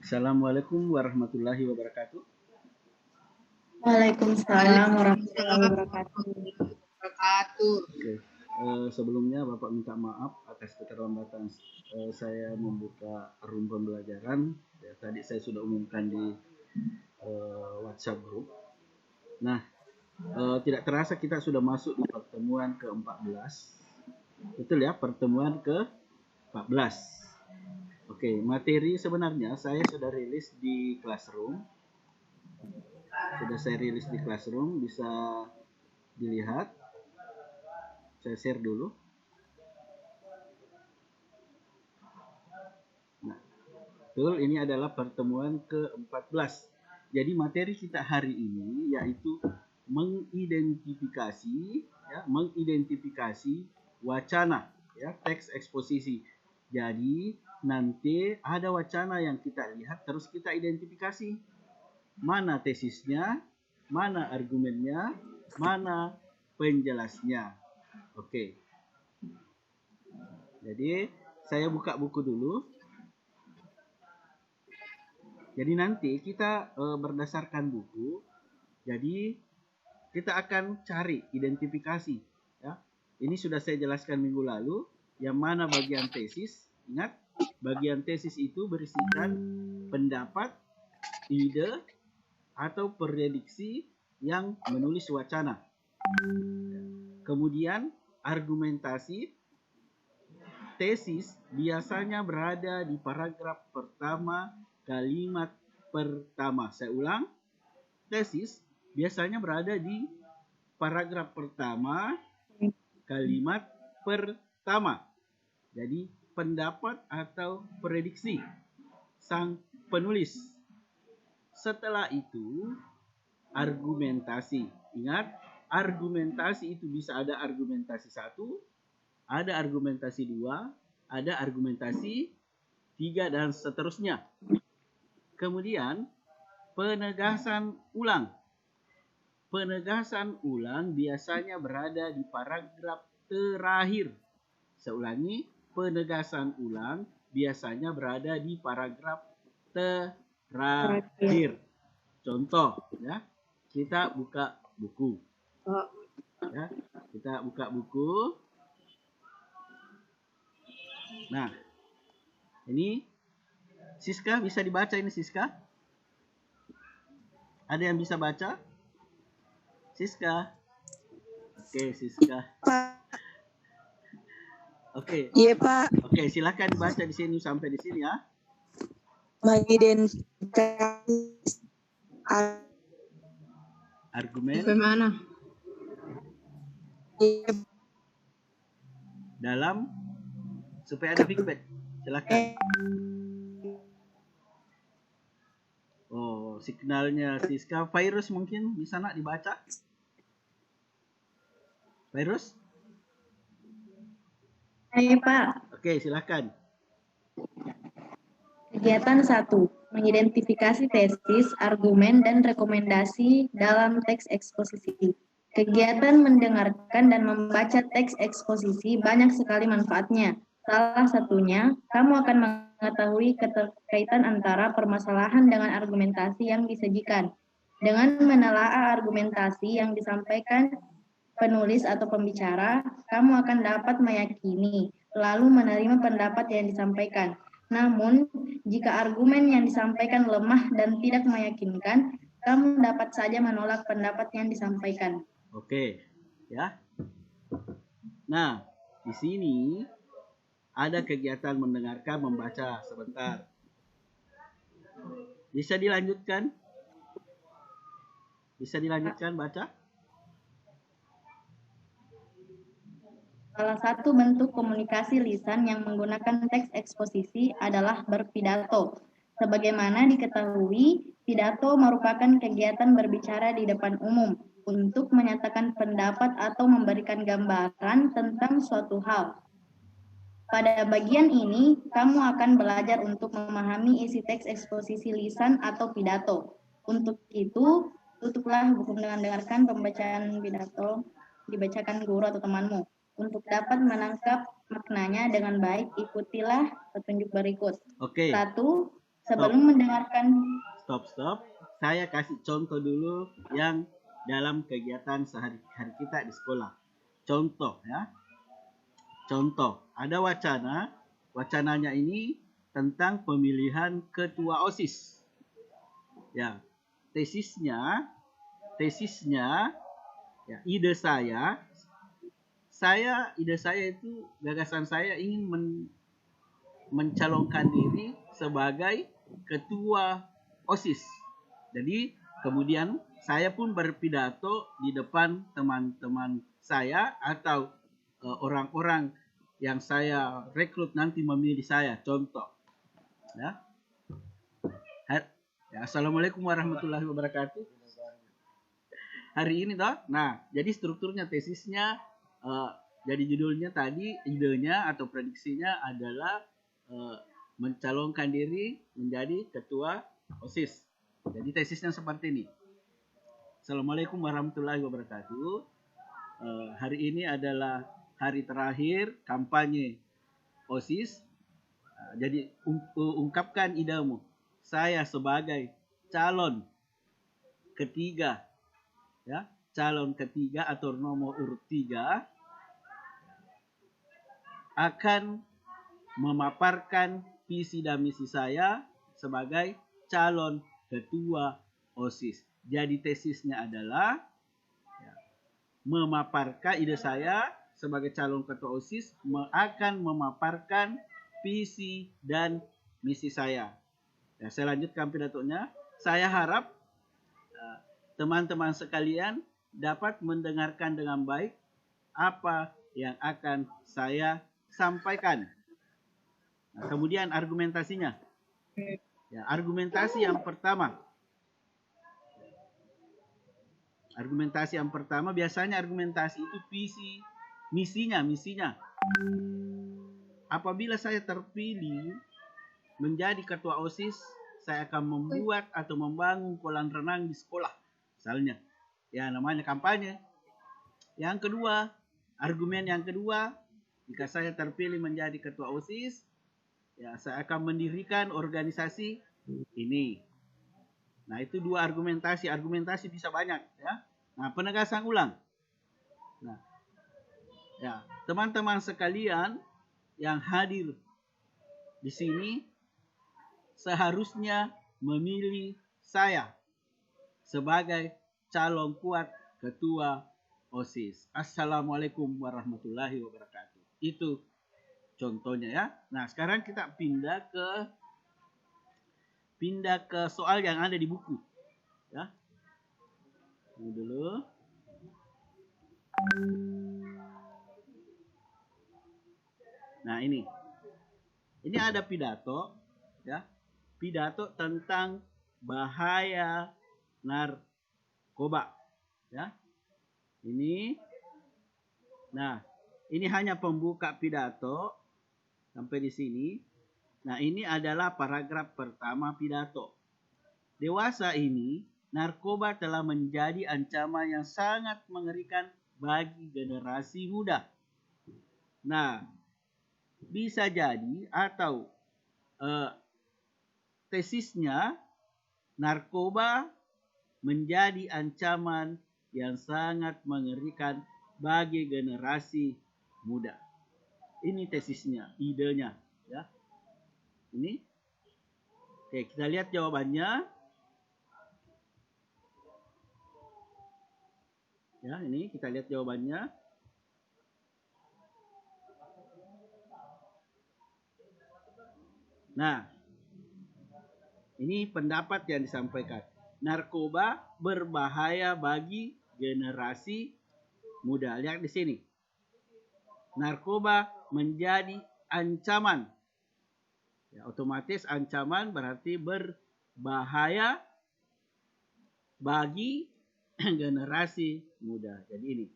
Assalamualaikum warahmatullahi wabarakatuh. Waalaikumsalam warahmatullahi wabarakatuh. Oke, sebelumnya Bapak minta maaf atas keterlambatan saya membuka room pembelajaran. Ya, tadi saya sudah umumkan di WhatsApp group. Nah, tidak terasa kita sudah masuk di pertemuan ke-14. Betul ya, pertemuan ke-14. Oke, materi sebenarnya saya sudah rilis di Classroom. Bisa dilihat. Saya share dulu. Nah, betul, ini adalah pertemuan ke-14. Jadi materi kita hari ini yaitu mengidentifikasi wacana, ya, teks eksposisi. Jadi nanti ada wacana yang kita lihat, terus kita identifikasi mana tesisnya, mana argumennya, mana penjelasnya. Oke. Jadi saya buka buku dulu. Jadi nanti kita berdasarkan buku, jadi kita akan cari identifikasi. Ya. Ini sudah saya jelaskan minggu lalu, yang mana bagian tesis. Ingat, bagian tesis itu berisikan pendapat, ide, atau prediksi yang menulis wacana. Kemudian argumentasi. Tesis biasanya berada di paragraf pertama, kalimat pertama. Saya ulang, tesis biasanya berada di paragraf pertama, kalimat pertama. Jadi pendapat atau prediksi sang penulis. Setelah itu argumentasi. Ingat, argumentasi itu bisa ada argumentasi 1, ada argumentasi 2, ada argumentasi 3, dan seterusnya. Kemudian penegasan ulang. Penegasan ulang biasanya berada di paragraf terakhir. Saya ulangi, penegasan ulang biasanya berada di paragraf terakhir. Contoh, ya, kita buka buku. Ya, kita buka buku. Nah, ini Siska bisa dibaca ini, Siska? Ada yang bisa baca? Siska? Oke, Siska. Oke. Iya, Pak. Oke, silakan dibaca di sini sampai di sini ya. Mengidentifikasi argumen bagaimana? Dalam supaya ada feedback. Silakan. Oh, signalnya Siska. Virus mungkin bisa nak dibaca? Virus? Iya, Pak. Oke, silakan. Kegiatan 1. Mengidentifikasi tesis, argumen, dan rekomendasi dalam teks eksposisi. Kegiatan mendengarkan dan membaca teks eksposisi banyak sekali manfaatnya. Salah satunya, kamu akan mengetahui keterkaitan antara permasalahan dengan argumentasi yang disajikan. Dengan menelaah argumentasi yang disampaikan penulis atau pembicara, kamu akan dapat meyakini, lalu menerima pendapat yang disampaikan. Namun, jika argumen yang disampaikan lemah dan tidak meyakinkan, kamu dapat saja menolak pendapat yang disampaikan. Oke, ya. Nah, di sini ada kegiatan mendengarkan, membaca. Sebentar. Bisa dilanjutkan? Bisa dilanjutkan baca? Salah satu bentuk komunikasi lisan yang menggunakan teks eksposisi adalah berpidato. Sebagaimana diketahui, pidato merupakan kegiatan berbicara di depan umum untuk menyatakan pendapat atau memberikan gambaran tentang suatu hal. Pada bagian ini, kamu akan belajar untuk memahami isi teks eksposisi lisan atau pidato. Untuk itu, tutuplah buku dengan dengarkan pembacaan pidato dibacakan guru atau temanmu. Untuk dapat menangkap maknanya dengan baik, ikutilah petunjuk berikut. Oke. 1. Sebelum mendengarkan Stop. Saya kasih contoh dulu yang dalam kegiatan sehari-hari kita di sekolah. Contoh ya. Contoh, ada wacana. Wacananya ini tentang pemilihan ketua OSIS. Ya, tesisnya ya, ide saya itu gagasan saya ingin mencalonkan diri sebagai ketua OSIS. Jadi kemudian saya pun berpidato di depan teman-teman saya atau orang-orang yang saya rekrut nanti memilih saya. Contoh, ya. Assalamualaikum warahmatullahi wabarakatuh. Hari ini toh. Nah, jadi strukturnya tesisnya, jadi judulnya tadi, idenya atau prediksinya adalah mencalonkan diri menjadi ketua OSIS. Jadi tesisnya seperti ini. Assalamualaikum warahmatullahi wabarakatuh. Hari ini adalah hari terakhir kampanye OSIS. Jadi ungkapkan idemu. Saya sebagai calon ketiga, ya, calon ketiga atau nomor urut 3 akan memaparkan visi dan misi saya sebagai calon ketua OSIS. Jadi tesisnya adalah ya, memaparkan ide saya sebagai calon ketua OSIS akan memaparkan visi dan misi saya. Ya, saya lanjutkan pidatonya. Saya harap teman-teman sekalian dapat mendengarkan dengan baik apa yang akan saya sampaikan. Nah, kemudian argumentasinya. Ya, argumentasi yang pertama. Biasanya argumentasi itu visi, misinya. Apabila saya terpilih menjadi ketua OSIS, saya akan membuat atau membangun kolam renang di sekolah. Misalnya, ya namanya kampanye. Yang kedua, argumen yang kedua, jika saya terpilih menjadi ketua OSIS, ya saya akan mendirikan organisasi ini. Nah, itu dua argumentasi. Argumentasi bisa banyak, ya. Nah, penegasan ulang. Nah, ya, teman-teman sekalian yang hadir di sini seharusnya memilih saya sebagai calon kuat ketua OSIS. Assalamualaikum warahmatullahi wabarakatuh. Itu contohnya ya. Nah, sekarang kita pindah ke soal yang ada di buku. Ya. Ini dulu. Nah, ini. Ini ada pidato, ya. Pidato tentang bahaya narkoba, ya. Ini. Nah, ini hanya pembuka pidato sampai di sini. Nah, ini adalah paragraf pertama pidato. Dewasa ini, narkoba telah menjadi ancaman yang sangat mengerikan bagi generasi muda. Nah, bisa jadi atau tesisnya narkoba menjadi ancaman yang sangat mengerikan bagi generasi muda. Ini tesisnya, idenya, ya. Ini. Oke, kita lihat jawabannya. Ya, ini kita lihat jawabannya. Nah, ini pendapat yang disampaikan. Narkoba berbahaya bagi generasi muda. Lihat di sini. Narkoba menjadi ancaman. Ya, otomatis ancaman berarti berbahaya bagi generasi muda. Jadi ini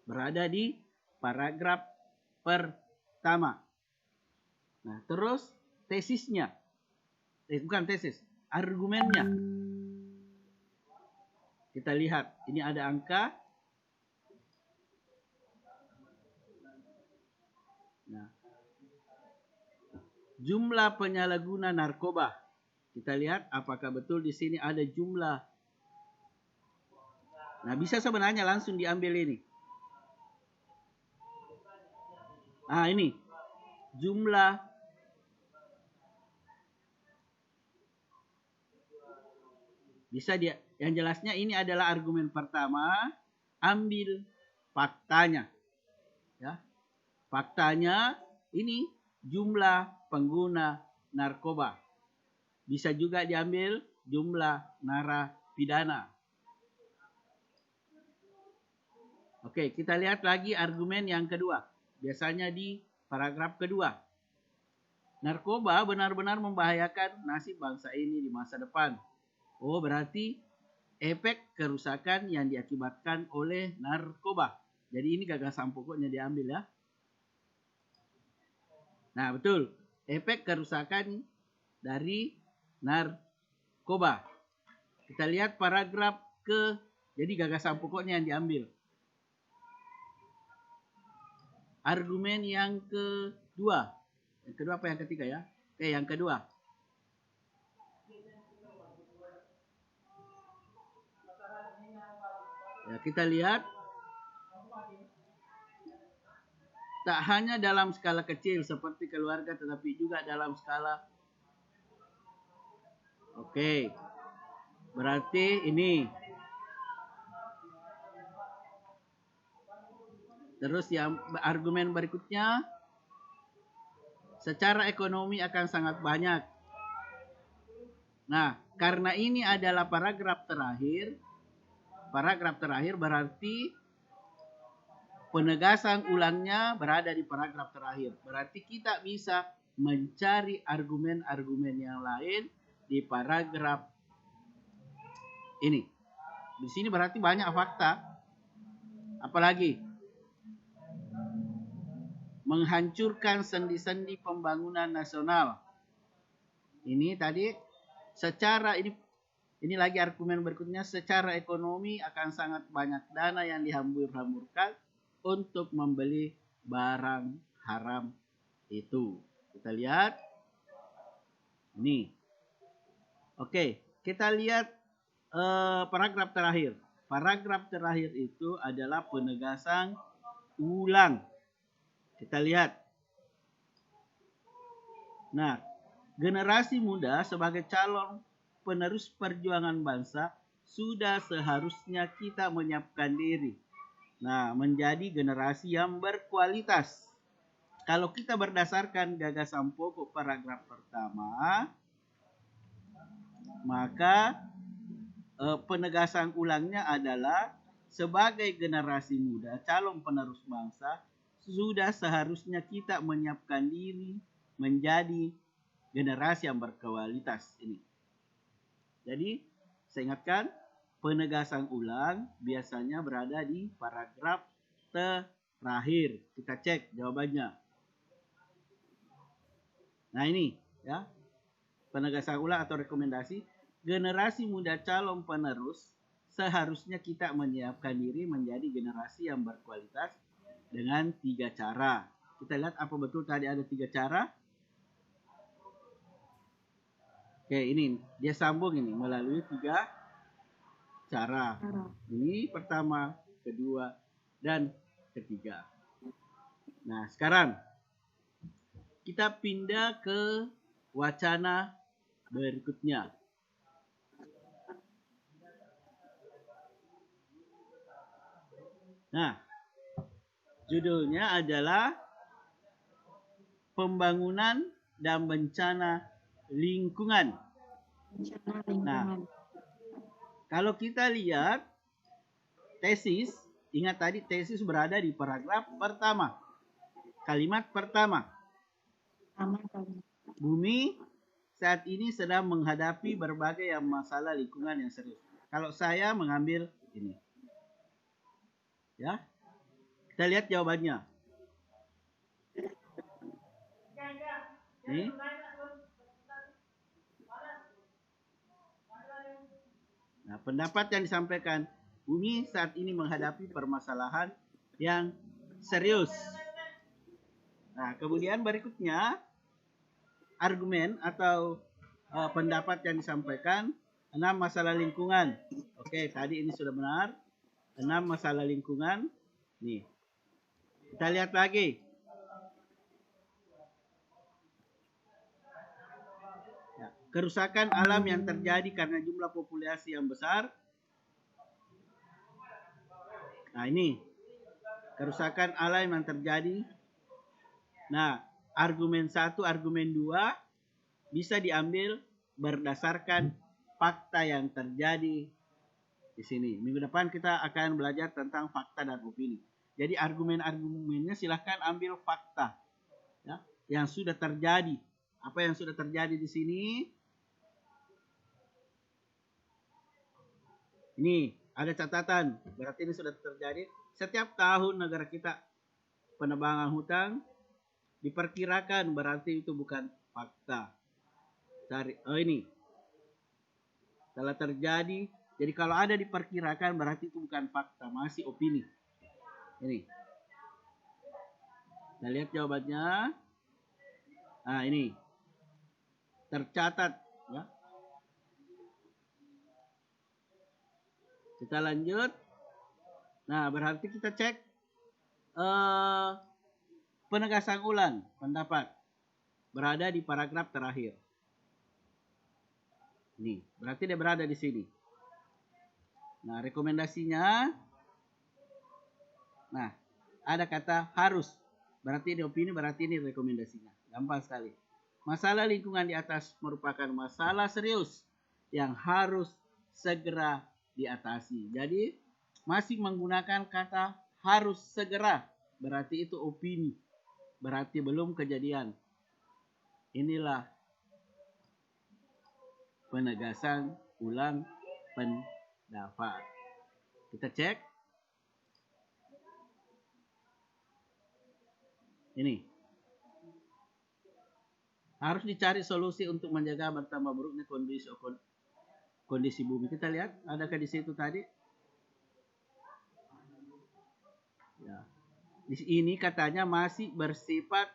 berada di paragraf pertama. Nah, terus tesisnya. Bukan tesis, argumennya. Kita lihat, ini ada angka. Nah, jumlah penyalahguna narkoba. Kita lihat apakah betul di sini ada jumlah. Nah, bisa sebenarnya langsung diambil ini. Ah, ini jumlah bisa dia. Yang jelasnya ini adalah argumen pertama. Ambil faktanya. Ya. Faktanya ini jumlah pengguna narkoba. Bisa juga diambil jumlah narapidana. Oke, kita lihat lagi argumen yang kedua. Biasanya di paragraf kedua. Narkoba benar-benar membahayakan nasib bangsa ini di masa depan. Oh, berarti efek kerusakan yang diakibatkan oleh narkoba. Jadi ini gagasan pokoknya diambil ya. Nah, betul. Efek kerusakan dari narkoba. Kita lihat paragraf jadi gagasan pokoknya yang diambil. Argumen yang kedua. Yang kedua apa yang ketiga ya? Yang kedua. Ya, kita lihat. Tak hanya dalam skala kecil seperti keluarga, tetapi juga dalam skala. Oke. Berarti ini. Terus yang argumen berikutnya. Secara ekonomi akan sangat banyak. Nah, karena ini adalah paragraf terakhir. Paragraf terakhir berarti penegasan ulangnya berada di paragraf terakhir. Berarti kita bisa mencari argumen-argumen yang lain di paragraf ini. Di sini berarti banyak fakta. Apalagi menghancurkan sendi-sendi pembangunan nasional. Ini tadi secara ini lagi argumen berikutnya, secara ekonomi akan sangat banyak dana yang dihambur-hamburkan untuk membeli barang haram itu. Kita lihat. Ini. Oke, kita lihat paragraf terakhir. Paragraf terakhir itu adalah penegasan ulang. Kita lihat. Nah, generasi muda sebagai calon penerus perjuangan bangsa sudah seharusnya kita menyiapkan diri. Nah, menjadi generasi yang berkualitas. Kalau kita berdasarkan gagasan pokok paragraf pertama, maka penegasan ulangnya adalah sebagai generasi muda, calon penerus bangsa, sudah seharusnya kita menyiapkan diri menjadi generasi yang berkualitas ini. Jadi, saya ingatkan, penegasan ulang biasanya berada di paragraf terakhir. Kita cek jawabannya. Nah ini ya, penegasan ulang atau rekomendasi. Generasi muda calon penerus seharusnya kita menyiapkan diri menjadi generasi yang berkualitas dengan 3 cara. Kita lihat apa betul tadi ada 3 cara. Oke, ini dia sambung ini melalui 3 cara. Ini pertama, kedua, dan ketiga. Nah, sekarang kita pindah ke wacana berikutnya. Nah, judulnya adalah pembangunan dan bencana lingkungan. Nah, kalau kita lihat tesis, ingat tadi tesis berada di paragraf pertama. Kalimat pertama. Bumi saat ini sedang menghadapi berbagai masalah lingkungan yang serius. Kalau saya mengambil ini. Ya. Kita lihat jawabannya. Nih. Nah, pendapat yang disampaikan, bumi saat ini menghadapi permasalahan yang serius. Nah, kemudian berikutnya, argumen atau pendapat yang disampaikan. 6 masalah lingkungan. Oke, tadi ini sudah benar. 6 masalah lingkungan. Nih. Kita lihat lagi. Ya, kerusakan alam yang terjadi karena jumlah populasi yang besar. Nah, ini. Kerusakan alam yang terjadi. Nah, argumen 1, argumen 2 bisa diambil berdasarkan fakta yang terjadi di sini. Minggu depan kita akan belajar tentang fakta dan opini. Jadi argumen-argumennya silahkan ambil fakta ya, yang sudah terjadi. Apa yang sudah terjadi di sini? Ini ada catatan, berarti ini sudah terjadi. Setiap tahun negara kita penebangan hutan diperkirakan, berarti itu bukan fakta. Cari, oh ini telah terjadi. Jadi kalau ada diperkirakan berarti itu bukan fakta, masih opini. Ini. Kita lihat jawabannya. Nah, ini. Tercatat. Ya. Kita lanjut. Nah, berarti kita cek penegasan ulang pendapat. Berada di paragraf terakhir. Ini. Berarti dia berada di sini. Nah, rekomendasinya. Nah, ada kata harus. Berarti ini opini, berarti ini rekomendasinya. Gampang sekali. Masalah lingkungan di atas merupakan masalah serius yang harus segera diatasi. Jadi, masih menggunakan kata harus segera. Berarti itu opini. Berarti belum kejadian. Inilah penegasan ulang pendapat. Kita cek. Ini. Harus dicari solusi untuk menjaga bertambah buruknya kondisi bumi. Kita lihat, adakah di situ tadi? Ya. Di sini katanya masih bersifat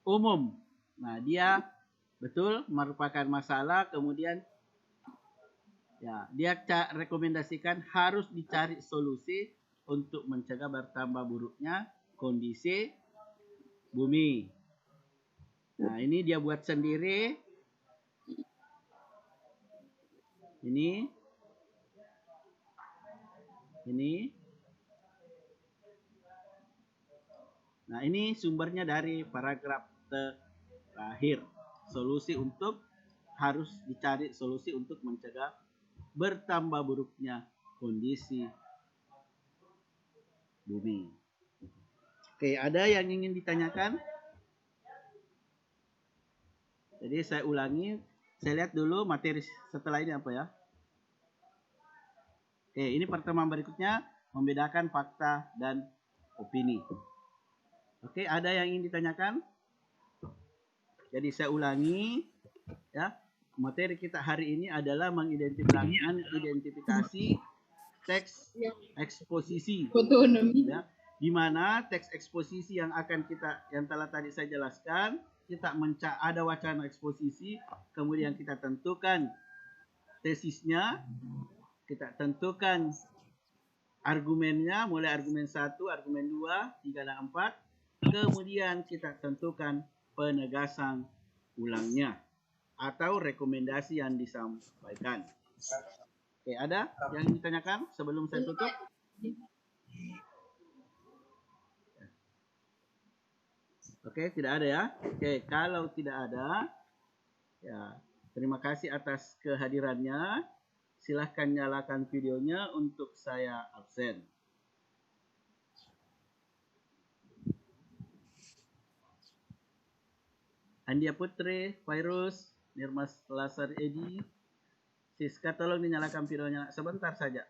umum. Nah, dia betul merupakan masalah, kemudian ya, dia rekomendasikan harus dicari solusi untuk mencegah bertambah buruknya kondisi bumi. Nah, ini dia buat sendiri. Ini. Nah, ini sumbernya dari paragraf terakhir. Solusi untuk harus dicari solusi untuk mencegah bertambah buruknya kondisi bumi. Oke, ada yang ingin ditanyakan? Jadi saya ulangi, saya lihat dulu materi setelah ini apa ya. Oke, ini pertemuan berikutnya membedakan fakta dan opini. Oke, ada yang ingin ditanyakan? Jadi saya ulangi ya. Materi kita hari ini adalah mengidentifikasi teks eksposisi. Ya, di mana teks eksposisi yang telah tadi saya jelaskan, kita ada wacana eksposisi, kemudian kita tentukan tesisnya, kita tentukan argumennya, mulai argumen 1, argumen 2, 3, dan 4, kemudian kita tentukan penegasan ulangnya atau rekomendasi yang disampaikan. Oke, ada yang ditanyakan sebelum saya tutup? Oke, tidak ada ya. Oke, kalau tidak ada, ya terima kasih atas kehadirannya. Silahkan nyalakan videonya untuk saya absen. Andia Putri, Virus, Nirma Lasari Edi, Siska, tolong dinyalakan videonya sebentar saja.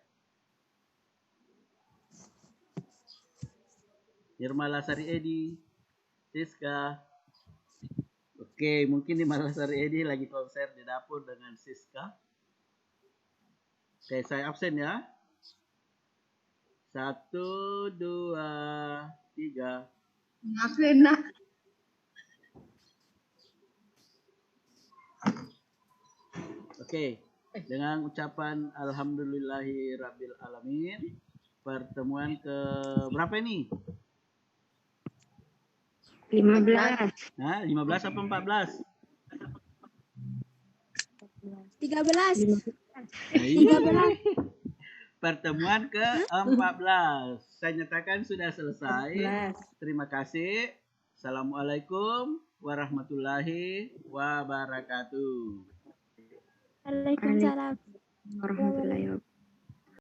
Nirma Lasari Edi, Siska. Oke, mungkin Nirma Lasari Edi lagi konser di dapur dengan Siska. Oke, saya absen ya. 1, 2, 3. Absen, nak. Oke, dengan ucapan Alhamdulillahirabbil alamin, pertemuan ke berapa ini? 15. Nah, 15 apa 14? 13. Nah, iya. Pertemuan ke-14. Saya nyatakan sudah selesai. Terima kasih. Assalamualaikum warahmatullahi wabarakatuh. Waalaikumsalam. Warahmatullahi wabarakatuh.